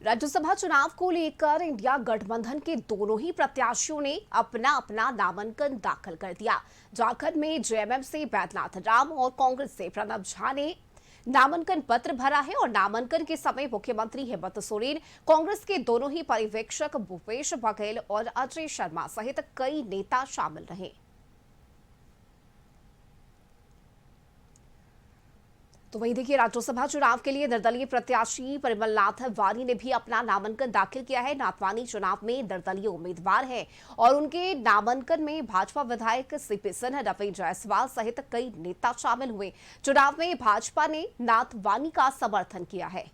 राज्यसभा चुनाव को लेकर इंडिया गठबंधन के दोनों ही प्रत्याशियों ने अपना अपना नामांकन दाखिल कर दिया। झारखंड में जेएमएम से बैद्यनाथ राम और कांग्रेस से प्रणब झा ने नामांकन पत्र भरा है और नामांकन के समय मुख्यमंत्री हेमंत सोरेन, कांग्रेस के दोनों ही पर्यवेक्षक भूपेश बघेल और अजय शर्मा सहित कई नेता शामिल रहे। तो वहीं देखिए, राज्यसभा चुनाव के लिए निर्दलीय प्रत्याशी परिमल नाथ वानी ने भी अपना नामांकन दाखिल किया है। नाथवानी चुनाव में निर्दलीय उम्मीदवार हैं और उनके नामांकन में भाजपा विधायक सीपी सिन्हा, रवि जायसवाल सहित कई नेता शामिल हुए। चुनाव में भाजपा ने नाथवानी का समर्थन किया है।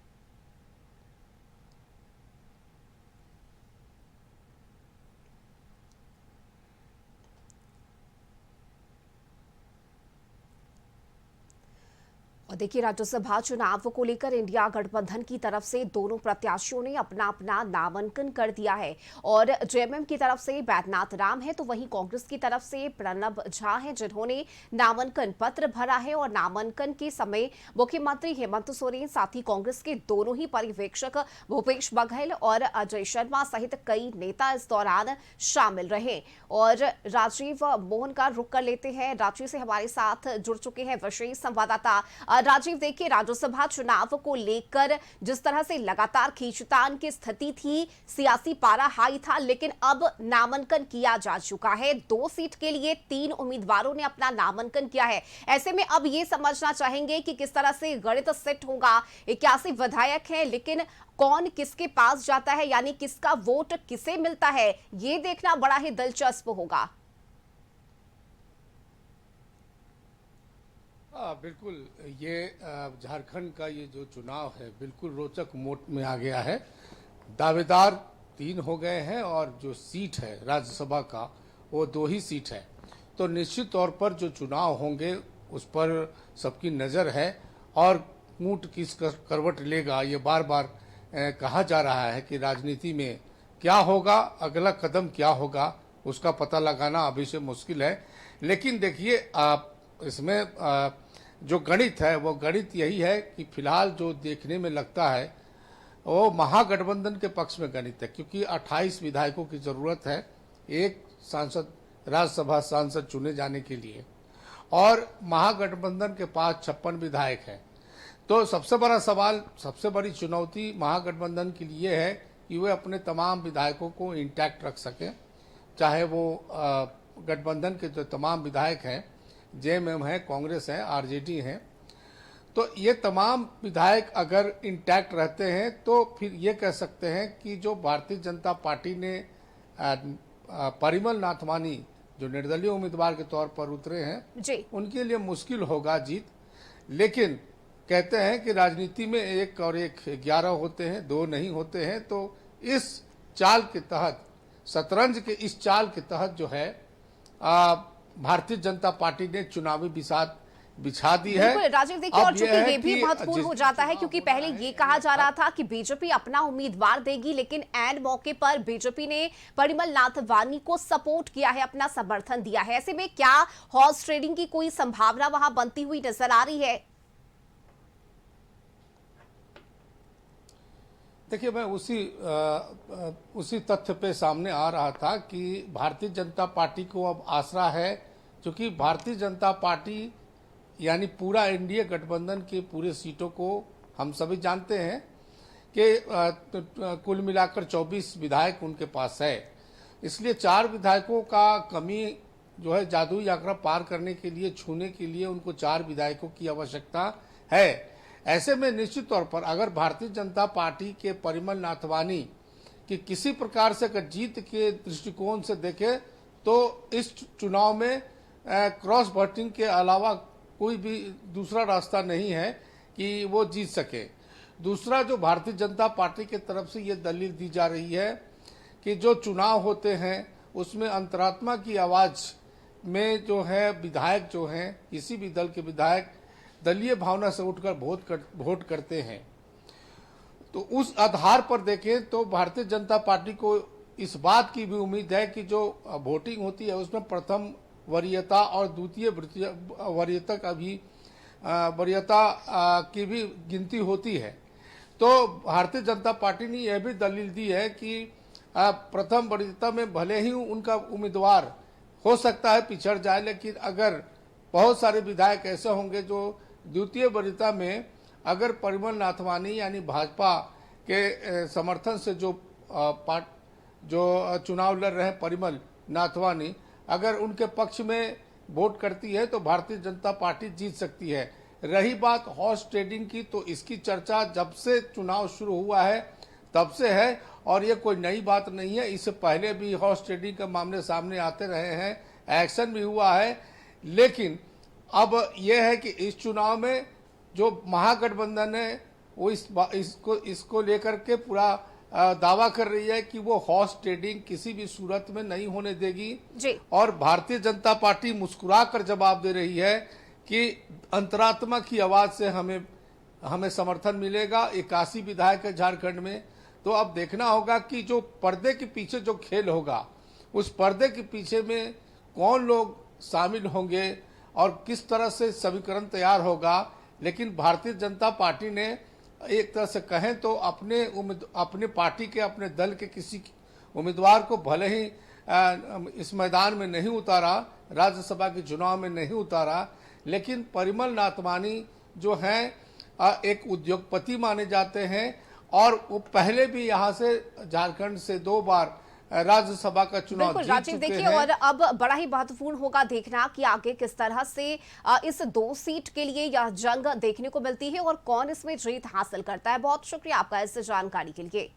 और देखिए, राज्यसभा चुनाव को लेकर इंडिया गठबंधन की तरफ से दोनों प्रत्याशियों ने अपना अपना नामांकन कर दिया है और जेएमएम की तरफ से बैद्यनाथ राम है, तो वहीं कांग्रेस की तरफ से प्रणब झा हैं जिन्होंने नामांकन पत्र भरा है। और नामांकन के समय मुख्यमंत्री हेमंत सोरेन, साथ ही कांग्रेस के दोनों ही पर्यवेक्षक भूपेश बघेल और अजय शर्मा सहित कई नेता इस दौरान शामिल रहे। और राजीव मोहन का रुख कर लेते हैं, रांची से हमारे साथ जुड़ चुके हैं विशेष संवाददाता राजीव। देखिए, राज्यसभा चुनाव को लेकर जिस तरह से लगातार खींचतान की स्थिति थी, सियासी पारा हाई था, लेकिन अब नामांकन किया जा चुका है। 2 सीट के लिए 3 उम्मीदवारों ने अपना नामांकन किया है। ऐसे में अब ये समझना चाहेंगे कि किस तरह से गणित सेट होगा। 81 विधायक हैं, लेकिन कौन किसके पास जाता है, यानी किसका वोट किसे मिलता है, ये देखना बड़ा ही दिलचस्प होगा। बिल्कुल, ये झारखंड का ये जो चुनाव है बिल्कुल रोचक मोड में आ गया है। दावेदार 3 हो गए हैं और जो सीट है राज्यसभा का वो 2 ही सीट है। तो निश्चित तौर पर जो चुनाव होंगे उस पर सबकी नज़र है और ऊंट किस करवट लेगा ये बार बार कहा जा रहा है कि राजनीति में क्या होगा, अगला कदम क्या होगा, उसका पता लगाना अभी से मुश्किल है। लेकिन देखिए, इसमें जो गणित है वो गणित यही है कि फिलहाल जो देखने में लगता है वो महागठबंधन के पक्ष में गणित है, क्योंकि 28 विधायकों की जरूरत है एक सांसद, राज्यसभा सांसद चुने जाने के लिए, और महागठबंधन के पास 56 विधायक हैं। तो सबसे बड़ा सवाल, सबसे बड़ी चुनौती महागठबंधन के लिए है कि वे अपने तमाम विधायकों को इंटैक्ट रख सकें, चाहे वो गठबंधन के जो तमाम विधायक हैं, जेएमएम है, कांग्रेस है, आरजेडी है, तो ये तमाम विधायक अगर इंटैक्ट रहते हैं तो फिर ये कह सकते हैं कि जो भारतीय जनता पार्टी ने परिमल नाथवानी जो निर्दलीय उम्मीदवार के तौर पर उतरे हैं जी, उनके लिए मुश्किल होगा जीत। लेकिन कहते हैं कि राजनीति में 1 और 1 11 होते हैं, 2 नहीं होते हैं। तो इस चाल के तहत, शतरंज के इस चाल के तहत जो है भारतीय जनता पार्टी ने चुनावी बिसात बिछा दी है। राजीव, देखिए, और चूंकि ये भी महत्वपूर्ण हो जाता है क्योंकि पहले ये कहा जा रहा था कि बीजेपी अपना उम्मीदवार देगी, लेकिन एंड मौके पर बीजेपी ने परिमल नाथ वानी को सपोर्ट किया है, अपना समर्थन दिया है। ऐसे में क्या हॉर्स ट्रेडिंग की कोई संभावना वहां बनती हुई नजर आ रही है? देखिए, मैं उसी तथ्य पे सामने आ रहा था कि भारतीय जनता पार्टी को अब आसरा है, क्योंकि भारतीय जनता पार्टी यानी पूरा एनडीए गठबंधन के पूरे सीटों को हम सभी जानते हैं कि कुल मिलाकर 24 विधायक उनके पास है। इसलिए 4 विधायकों का कमी जो है जादुई आंकड़ा पार करने के लिए, छूने के लिए उनको 4 विधायकों की आवश्यकता है। ऐसे में निश्चित तौर पर अगर भारतीय जनता पार्टी के परिमल नाथवानी की किसी प्रकार से अगर जीत के दृष्टिकोण से देखें तो इस चुनाव में क्रॉस वोटिंग के अलावा कोई भी दूसरा रास्ता नहीं है कि वो जीत सके। दूसरा, जो भारतीय जनता पार्टी की तरफ से ये दलील दी जा रही है कि जो चुनाव होते हैं उसमें अंतरात्मा की आवाज़ में जो है विधायक जो हैं, किसी भी दल के विधायक दलीय भावना से उठकर वोट करते हैं। तो उस आधार पर देखें तो भारतीय जनता पार्टी को इस बात की भी उम्मीद है कि जो वोटिंग होती है उसमें प्रथम वरीयता और द्वितीय वरीयता का भी वरीयता की भी गिनती होती है। तो भारतीय जनता पार्टी ने यह भी दलील दी है कि प्रथम वरीयता में भले ही उनका उम्मीदवार हो सकता है पिछड़ जाए, लेकिन अगर बहुत सारे विधायक ऐसे होंगे जो द्वितीय वरीयता में अगर परिमल नाथवानी यानी भाजपा के समर्थन से जो चुनाव लड़ रहे हैं परिमल नाथवानी, अगर उनके पक्ष में वोट करती है तो भारतीय जनता पार्टी जीत सकती है। रही बात हॉर्स ट्रेडिंग की, तो इसकी चर्चा जब से चुनाव शुरू हुआ है तब से है और ये कोई नई बात नहीं है। इससे पहले भी हॉर्स ट्रेडिंग के मामले सामने आते रहे हैं, एक्शन भी हुआ है। लेकिन अब यह है कि इस चुनाव में जो महागठबंधन है वो इसको लेकर के पूरा दावा कर रही है कि वो हॉर्स ट्रेडिंग किसी भी सूरत में नहीं होने देगी जी। और भारतीय जनता पार्टी मुस्कुरा कर जवाब दे रही है कि अंतरात्मा की आवाज से हमें समर्थन मिलेगा। 81 विधायक है झारखंड में, तो अब देखना होगा कि जो पर्दे के पीछे जो खेल होगा उस पर्दे के पीछे में कौन लोग शामिल होंगे और किस तरह से समीकरण तैयार होगा। लेकिन भारतीय जनता पार्टी ने एक तरह से कहें तो अपने पार्टी के अपने दल के किसी उम्मीदवार को भले ही इस मैदान में नहीं उतारा, राज्यसभा के चुनाव में नहीं उतारा, लेकिन परिमल नाथवानी जो हैं एक उद्योगपति माने जाते हैं और वो पहले भी यहाँ से झारखंड से 2 बार राज्यसभा का चुनाव बिल्कुल जीत राजीव, चुके देखिए हैं। और अब बड़ा ही महत्वपूर्ण होगा देखना कि आगे किस तरह से इस 2 सीट के लिए यह जंग देखने को मिलती है और कौन इसमें जीत हासिल करता है। बहुत शुक्रिया आपका इस जानकारी के लिए।